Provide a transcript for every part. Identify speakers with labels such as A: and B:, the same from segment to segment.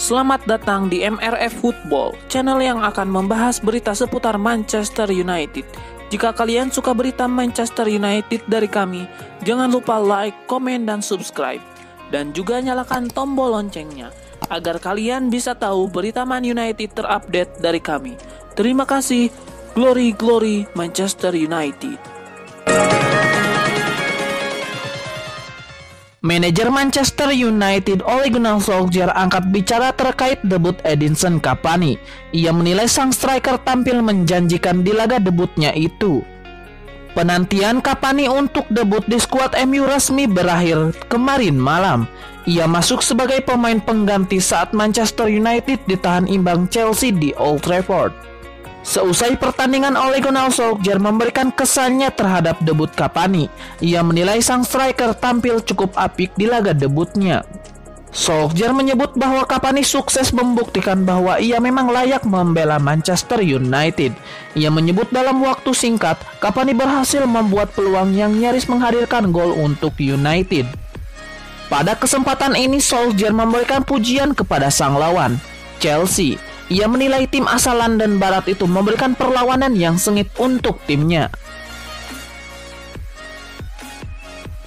A: Selamat datang di MRF Football, channel yang akan membahas berita seputar Manchester United. Jika kalian suka berita Manchester United dari kami, jangan lupa like, komen, dan subscribe. Dan juga nyalakan tombol loncengnya, agar kalian bisa tahu berita Man United terupdate dari kami. Terima kasih, Glory Glory Manchester United. Manajer Manchester United Ole Gunnar Solskjaer angkat bicara terkait debut Edinson Cavani. Ia menilai sang striker tampil menjanjikan di laga debutnya itu. Penantian Cavani untuk debut di skuad MU resmi berakhir kemarin malam. Ia masuk sebagai pemain pengganti saat Manchester United ditahan imbang Chelsea di Old Trafford. Seusai pertandingan, Ole Gunnar Solskjaer memberikan kesannya terhadap debut Cavani. Ia menilai sang striker tampil cukup apik di laga debutnya. Solskjaer menyebut bahwa Cavani sukses membuktikan bahwa ia memang layak membela Manchester United. Ia menyebut dalam waktu singkat, Cavani berhasil membuat peluang yang nyaris menghadirkan gol untuk United. Pada kesempatan ini, Solskjaer memberikan pujian kepada sang lawan, Chelsea. Ia menilai tim asal London Barat itu memberikan perlawanan yang sengit untuk timnya.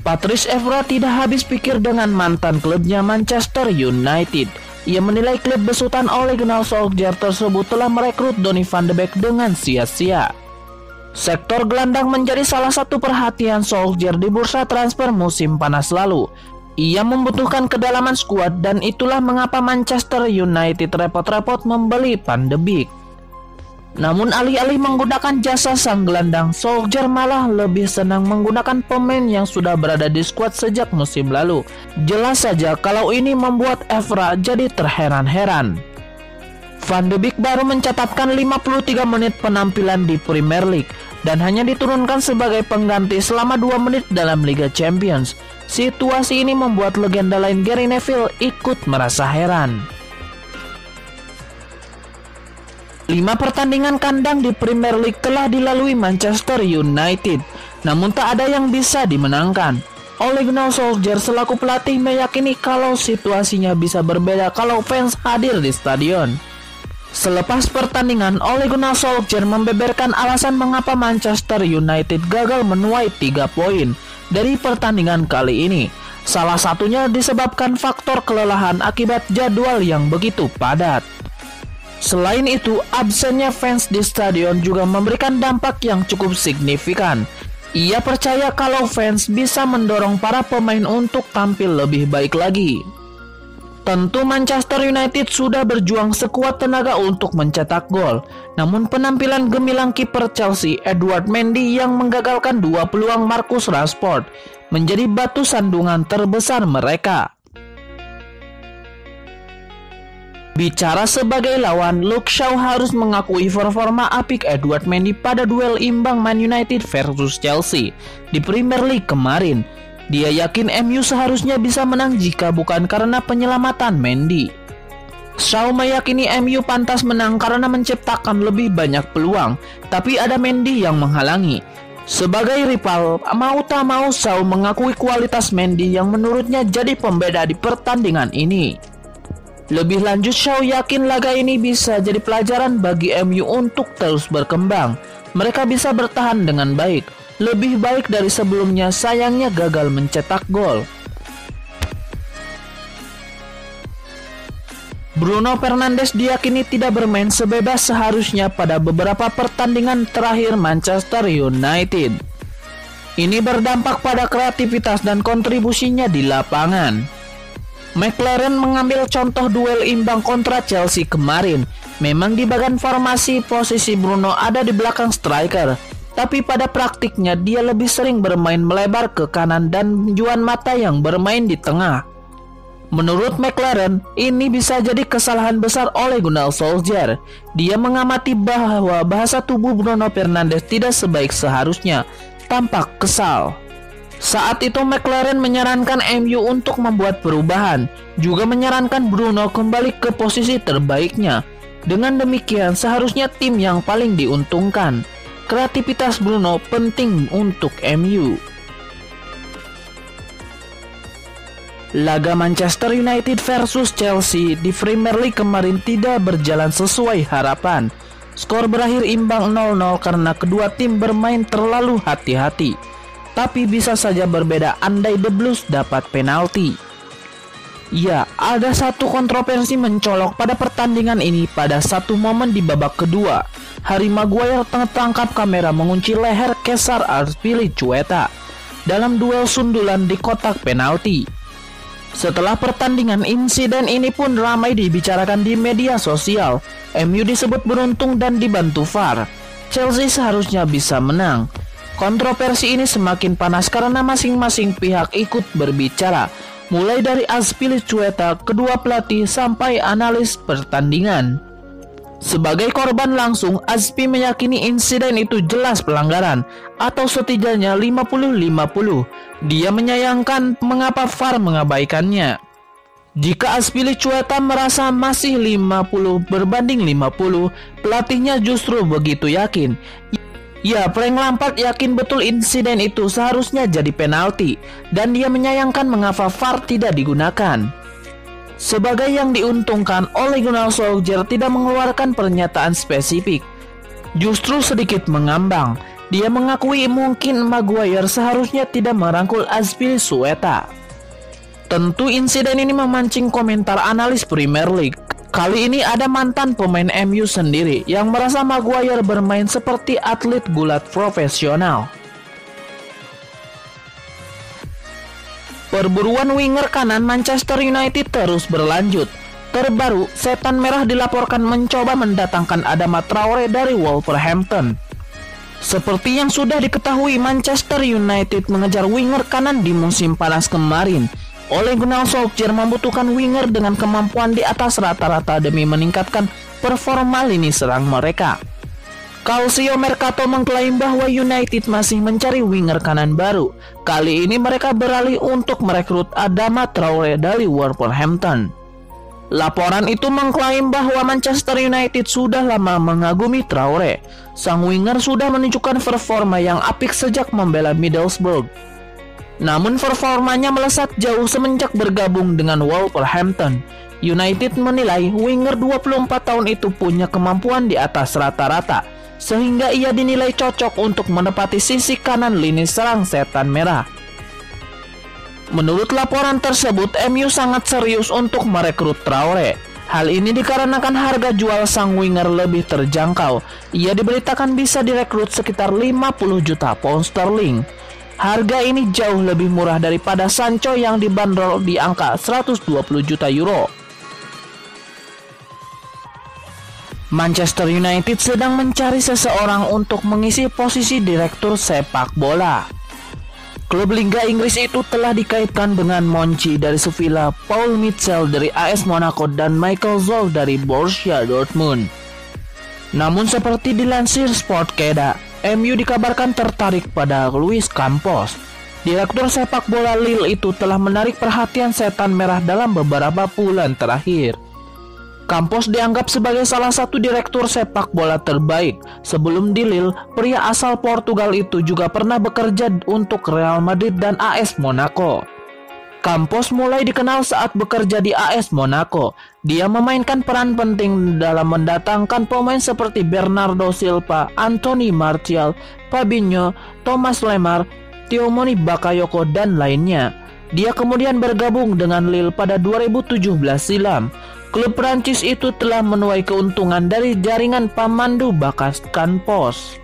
A: Patrice Evra tidak habis pikir dengan mantan klubnya Manchester United. Ia menilai klub besutan Ole Gunnar Solskjaer tersebut telah merekrut Donny van de Beek dengan sia-sia. Sektor gelandang menjadi salah satu perhatian Solskjaer di bursa transfer musim panas lalu. Ia membutuhkan kedalaman skuad dan itulah mengapa Manchester United repot-repot membeli Van de Beek. Namun alih-alih menggunakan jasa sang gelandang, Solskjaer malah lebih senang menggunakan pemain yang sudah berada di skuad sejak musim lalu. Jelas saja kalau ini membuat Evra jadi terheran-heran. Van de Beek baru mencatatkan 53 menit penampilan di Premier League dan hanya diturunkan sebagai pengganti selama 2 menit dalam Liga Champions. Situasi ini membuat legenda lain Gary Neville ikut merasa heran. 5 pertandingan kandang di Premier League telah dilalui Manchester United, namun tak ada yang bisa dimenangkan. Ole Gunnar Solskjaer selaku pelatih meyakini kalau situasinya bisa berbeda kalau fans hadir di stadion. Selepas pertandingan, Ole Gunnar Solskjaer membeberkan alasan mengapa Manchester United gagal menuai 3 poin dari pertandingan kali ini. Salah satunya disebabkan faktor kelelahan akibat jadwal yang begitu padat. Selain itu, absennya fans di stadion juga memberikan dampak yang cukup signifikan. Ia percaya kalau fans bisa mendorong para pemain untuk tampil lebih baik lagi. Tentu Manchester United sudah berjuang sekuat tenaga untuk mencetak gol. Namun penampilan gemilang kiper Chelsea Edouard Mendy yang menggagalkan 2 peluang Marcus Rashford menjadi batu sandungan terbesar mereka. Bicara sebagai lawan, Luke Shaw harus mengakui performa apik Edouard Mendy pada duel imbang Man United versus Chelsea di Premier League kemarin. Dia yakin MU seharusnya bisa menang jika bukan karena penyelamatan Mendy. Shaw meyakini MU pantas menang karena menciptakan lebih banyak peluang, tapi ada Mendy yang menghalangi. Sebagai rival, mau tak mau Shaw mengakui kualitas Mendy yang menurutnya jadi pembeda di pertandingan ini. Lebih lanjut, Shaw yakin laga ini bisa jadi pelajaran bagi MU untuk terus berkembang. Mereka bisa bertahan dengan baik, lebih baik dari sebelumnya, sayangnya gagal mencetak gol. Bruno Fernandes diyakini tidak bermain sebebas seharusnya pada beberapa pertandingan terakhir Manchester United. Ini berdampak pada kreativitas dan kontribusinya di lapangan. McLaren mengambil contoh duel imbang kontra Chelsea kemarin. Memang di bagian formasi posisi Bruno ada di belakang striker, tapi pada praktiknya dia lebih sering bermain melebar ke kanan dan Juan Mata yang bermain di tengah. Menurut McLaren, ini bisa jadi kesalahan besar Ole Gunnar Solskjaer. Dia mengamati bahwa bahasa tubuh Bruno Fernandes tidak sebaik seharusnya, tampak kesal. Saat itu McLaren menyarankan MU untuk membuat perubahan, juga menyarankan Bruno kembali ke posisi terbaiknya. Dengan demikian seharusnya tim yang paling diuntungkan. Kreativitas Bruno penting untuk MU. Laga Manchester United versus Chelsea di Premier League kemarin tidak berjalan sesuai harapan. Skor berakhir imbang 0-0 karena kedua tim bermain terlalu hati-hati. Tapi bisa saja berbeda andai The Blues dapat penalti. Ya, ada satu kontroversi mencolok pada pertandingan ini pada satu momen di babak kedua. Harry Maguire tertangkap kamera mengunci leher Cesar Azpilicueta dalam duel sundulan di kotak penalti. Setelah pertandingan, insiden ini pun ramai dibicarakan di media sosial. MU disebut beruntung dan dibantu VAR. Chelsea seharusnya bisa menang. Kontroversi ini semakin panas karena masing-masing pihak ikut berbicara, mulai dari Azpilicueta, kedua pelatih, sampai analis pertandingan. Sebagai korban langsung, Azpi meyakini insiden itu jelas pelanggaran, atau setidaknya 50-50. Dia menyayangkan mengapa VAR mengabaikannya. Jika Azpilicueta merasa masih 50 berbanding 50, pelatihnya justru begitu yakin. Ya, Frank Lampard yakin betul insiden itu seharusnya jadi penalti, dan dia menyayangkan mengapa VAR tidak digunakan. Sebagai yang diuntungkan, Ole Gunnar Solskjaer tidak mengeluarkan pernyataan spesifik. Justru sedikit mengambang. Dia mengakui mungkin Maguire seharusnya tidak merangkul Azpilicueta. Tentu insiden ini memancing komentar analis Premier League. Kali ini ada mantan pemain MU sendiri yang merasa Maguire bermain seperti atlet gulat profesional. Perburuan winger kanan Manchester United terus berlanjut. Terbaru, Setan Merah dilaporkan mencoba mendatangkan Adama Traore dari Wolverhampton. Seperti yang sudah diketahui, Manchester United mengejar winger kanan di musim panas kemarin. Ole Gunnar Solskjaer membutuhkan winger dengan kemampuan di atas rata-rata demi meningkatkan performa lini serang mereka. Calcio Mercato mengklaim bahwa United masih mencari winger kanan baru. Kali ini mereka beralih untuk merekrut Adama Traore dari Wolverhampton. Laporan itu mengklaim bahwa Manchester United sudah lama mengagumi Traore. Sang winger sudah menunjukkan performa yang apik sejak membela Middlesbrough. Namun performanya melesat jauh semenjak bergabung dengan Wolverhampton. United menilai winger 24 tahun itu punya kemampuan di atas rata-rata, sehingga ia dinilai cocok untuk menepati sisi kanan lini serang Setan Merah. Menurut laporan tersebut, MU sangat serius untuk merekrut Traore. Hal ini dikarenakan harga jual sang winger lebih terjangkau. Ia diberitakan bisa direkrut sekitar 50 juta pound sterling. Harga ini jauh lebih murah daripada Sancho yang dibanderol di angka 120 juta euro. Manchester United sedang mencari seseorang untuk mengisi posisi direktur sepak bola. Klub Liga Inggris itu telah dikaitkan dengan Monchi dari Sevilla, Paul Mitchell dari AS Monaco, dan Michael Zorc dari Borussia Dortmund. Namun seperti dilansir Sportkeeda, MU dikabarkan tertarik pada Luis Campos. Direktur sepak bola Lille itu telah menarik perhatian Setan Merah dalam beberapa bulan terakhir. Campos dianggap sebagai salah satu direktur sepak bola terbaik. Sebelum di Lille, pria asal Portugal itu juga pernah bekerja untuk Real Madrid dan AS Monaco. Campos mulai dikenal saat bekerja di AS Monaco. Dia memainkan peran penting dalam mendatangkan pemain seperti Bernardo Silva, Anthony Martial, Fabinho, Thomas Lemar, Tiemoue Bakayoko, dan lainnya. Dia kemudian bergabung dengan Lille pada 2017 silam. Klub Prancis itu telah menuai keuntungan dari jaringan pemandu bakat Campos.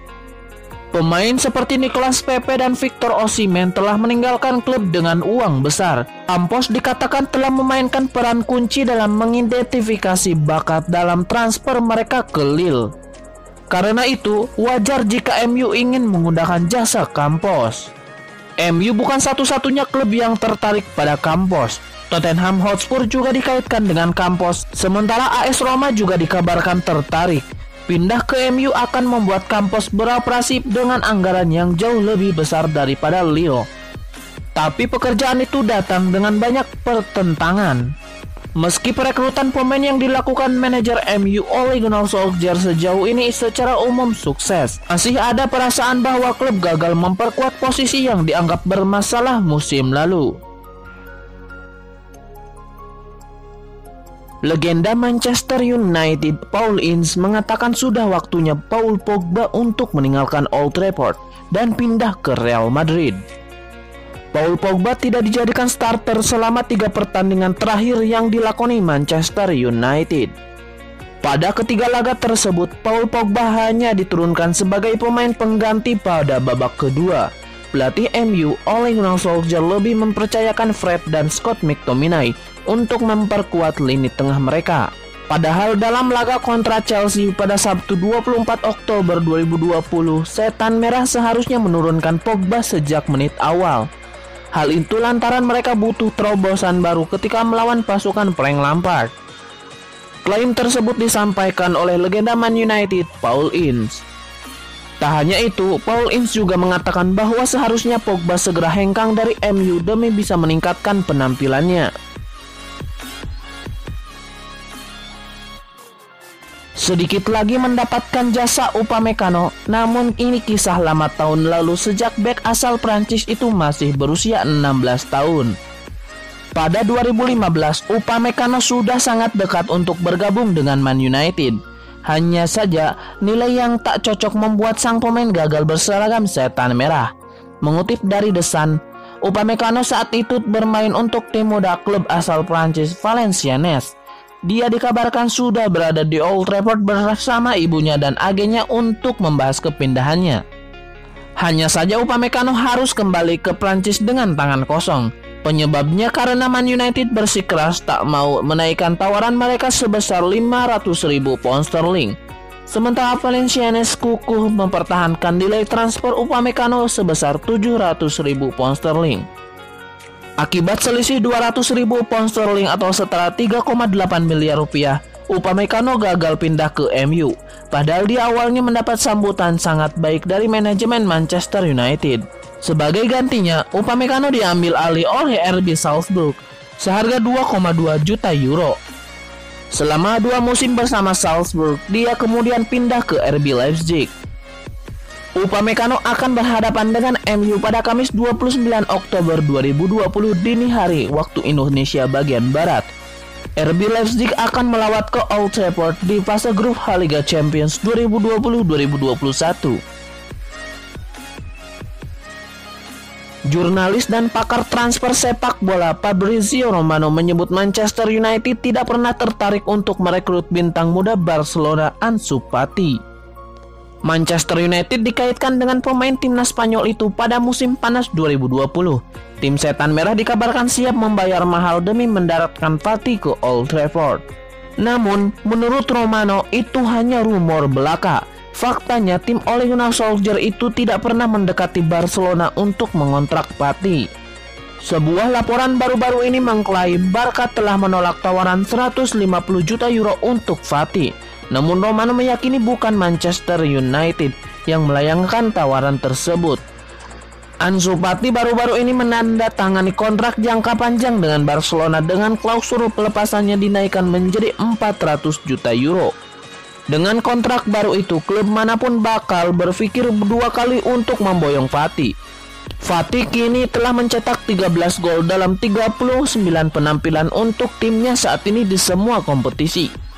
A: Pemain seperti Nicolas Pepe dan Victor Osimhen telah meninggalkan klub dengan uang besar. Campos dikatakan telah memainkan peran kunci dalam mengidentifikasi bakat dalam transfer mereka ke Lille. Karena itu, wajar jika MU ingin menggunakan jasa Campos. MU bukan satu-satunya klub yang tertarik pada Campos. Tottenham Hotspur juga dikaitkan dengan Campos, sementara AS Roma juga dikabarkan tertarik. Pindah ke MU akan membuat Campos beroperasi dengan anggaran yang jauh lebih besar daripada Lille. Tapi pekerjaan itu datang dengan banyak pertentangan. Meski perekrutan pemain yang dilakukan manajer MU Ole Gunnar Solskjaer sejauh ini secara umum sukses, masih ada perasaan bahwa klub gagal memperkuat posisi yang dianggap bermasalah musim lalu. Legenda Manchester United Paul Ince mengatakan sudah waktunya Paul Pogba untuk meninggalkan Old Trafford dan pindah ke Real Madrid. Paul Pogba tidak dijadikan starter selama 3 pertandingan terakhir yang dilakoni Manchester United. Pada ketiga laga tersebut, Paul Pogba hanya diturunkan sebagai pemain pengganti pada babak kedua. Pelatih MU Ole Gunnar Solskjaer lebih mempercayakan Fred dan Scott McTominay untuk memperkuat lini tengah mereka. Padahal dalam laga kontra Chelsea pada Sabtu 24 Oktober 2020, Setan Merah seharusnya menurunkan Pogba sejak menit awal. Hal itu lantaran mereka butuh terobosan baru ketika melawan pasukan Frank Lampard. Klaim tersebut disampaikan oleh legenda Man United Paul Ince. Tak hanya itu, Paul Ince juga mengatakan bahwa seharusnya Pogba segera hengkang dari MU demi bisa meningkatkan penampilannya. Sedikit lagi mendapatkan jasa Upamecano, namun ini kisah lama tahun lalu sejak bek asal Prancis itu masih berusia 16 tahun. Pada 2015, Upamecano sudah sangat dekat untuk bergabung dengan Man United. Hanya saja, nilai yang tak cocok membuat sang pemain gagal berseragam Setan Merah. Mengutip dari The Sun, Upamecano saat itu bermain untuk tim muda klub asal Prancis Valenciennes. Dia dikabarkan sudah berada di Old Trafford bersama ibunya dan agennya untuk membahas kepindahannya. Hanya saja Upamecano harus kembali ke Prancis dengan tangan kosong. Penyebabnya karena Man United bersikeras tak mau menaikkan tawaran mereka sebesar 500.000 pound sterling. Sementara Valenciennes kukuh mempertahankan nilai transfer Upamecano sebesar 700.000 pound sterling. Akibat selisih 200.000 pound sterling atau setara 3,8 miliar rupiah, Upamecano gagal pindah ke MU. Padahal dia awalnya mendapat sambutan sangat baik dari manajemen Manchester United. Sebagai gantinya, Upamecano diambil alih oleh RB Salzburg seharga 2,2 juta euro. Selama 2 musim bersama Salzburg, dia kemudian pindah ke RB Leipzig. Upamecano akan berhadapan dengan MU pada Kamis 29 Oktober 2020 dini hari waktu Indonesia bagian Barat. RB Leipzig akan melawat ke Old Trafford di fase grup H Liga Champions 2020-2021. Jurnalis dan pakar transfer sepak bola Fabrizio Romano menyebut Manchester United tidak pernah tertarik untuk merekrut bintang muda Barcelona Ansu Fati. Manchester United dikaitkan dengan pemain timnas Spanyol itu pada musim panas 2020. Tim Setan Merah dikabarkan siap membayar mahal demi mendaratkan Fati ke Old Trafford. Namun, menurut Romano itu hanya rumor belaka. Faktanya tim Ole Gunnar Solskjaer itu tidak pernah mendekati Barcelona untuk mengontrak Fati. Sebuah laporan baru-baru ini mengklaim Barca telah menolak tawaran 150 juta euro untuk Fati. Namun Romano meyakini bukan Manchester United yang melayangkan tawaran tersebut. Ansu Fati baru-baru ini menandatangani kontrak jangka panjang dengan Barcelona dengan klausul pelepasannya dinaikkan menjadi 400 juta euro. Dengan kontrak baru itu, klub manapun bakal berpikir 2 kali untuk memboyong Fati. Fati kini telah mencetak 13 gol dalam 39 penampilan untuk timnya saat ini di semua kompetisi.